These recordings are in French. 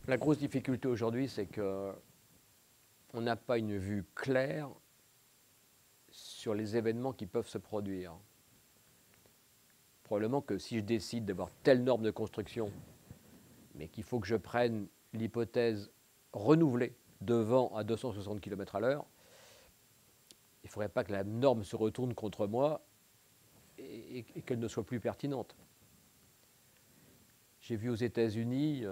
La grosse difficulté aujourd'hui, c'est qu'on n'a pas une vue claire sur les événements qui peuvent se produire. Probablement que si je décide d'avoir telle norme de construction, mais qu'il faut que je prenne l'hypothèse renouvelée de vent à 260 km/h, il ne faudrait pas que la norme se retourne contre moi et qu'elle ne soit plus pertinente. J'ai vu aux États-Unis,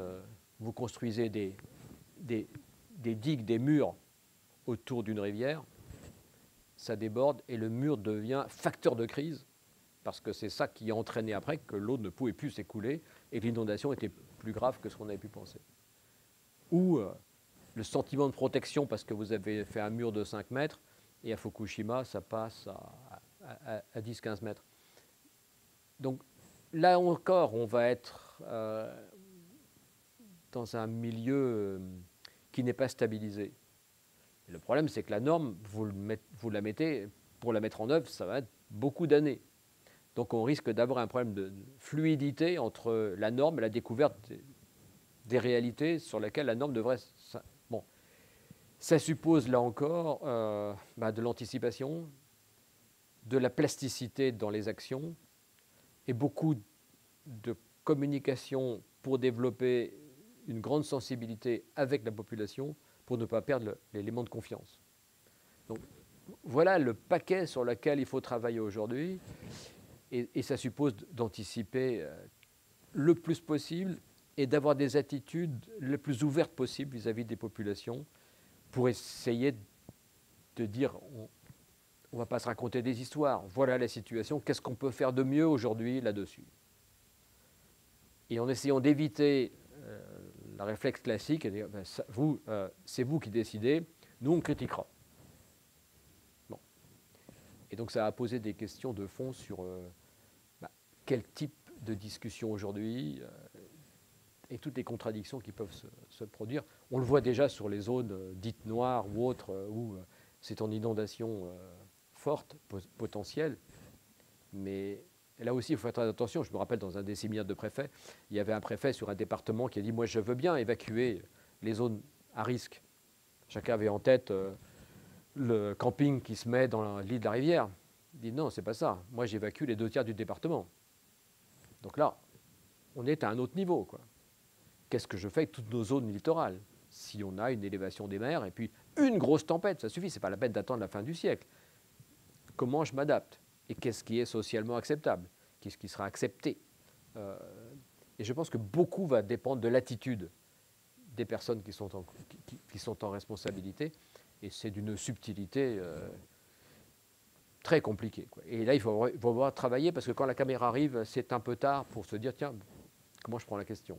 vous construisez des digues, des murs autour d'une rivière, ça déborde et le mur devient facteur de crise parce que c'est ça qui a entraîné après que l'eau ne pouvait plus s'écouler et que l'inondation était plus grave que ce qu'on avait pu penser. Ou le sentiment de protection parce que vous avez fait un mur de 5 mètres et à Fukushima, ça passe à 10-15 mètres. Donc là encore, on va être dans un milieu qui n'est pas stabilisé. Le problème, c'est que la norme, vous la mettez, pour la mettre en œuvre, ça va être beaucoup d'années. Donc on risque d'avoir un problème de fluidité entre la norme et la découverte des réalités sur lesquelles la norme devrait... Bon, ça suppose, là encore, de l'anticipation, de la plasticité dans les actions et beaucoup de communication pour développer une grande sensibilité avec la population pour ne pas perdre l'élément de confiance. Donc voilà le paquet sur lequel il faut travailler aujourd'hui et ça suppose d'anticiper le plus possible et d'avoir des attitudes les plus ouvertes possibles vis-à-vis des populations pour essayer de dire on ne va pas se raconter des histoires, voilà la situation, qu'est-ce qu'on peut faire de mieux aujourd'hui là-dessus. Et en essayant d'éviter le réflexe classique, et dire, c'est vous qui décidez, nous on critiquera. Bon. Et donc ça a posé des questions de fond sur quel type de discussion aujourd'hui et toutes les contradictions qui peuvent se produire. On le voit déjà sur les zones dites noires ou autres, où c'est en inondation forte, potentielle, mais là aussi, il faut faire très attention. Je me rappelle, dans un des séminaires de préfets, il y avait un préfet sur un département qui a dit « Moi, je veux bien évacuer les zones à risque ». Chacun avait en tête le camping qui se met dans le lit de la rivière. Il dit « Non, c'est pas ça. Moi, j'évacue les 2 tiers du département ». Donc là, on est à un autre niveau, quoi. Qu'est-ce que je fais avec toutes nos zones littorales? Si on a une élévation des mers et puis une grosse tempête, ça suffit, ce n'est pas la peine d'attendre la fin du siècle. Comment je m'adapte? Et qu'est-ce qui est socialement acceptable? Qu'est-ce qui sera accepté? Et je pense que beaucoup va dépendre de l'attitude des personnes qui sont en responsabilité. Et c'est d'une subtilité très compliquée, quoi. Et là, il faut avoir travaillé parce que quand la caméra arrive, c'est un peu tard pour se dire, tiens, comment je prends la question?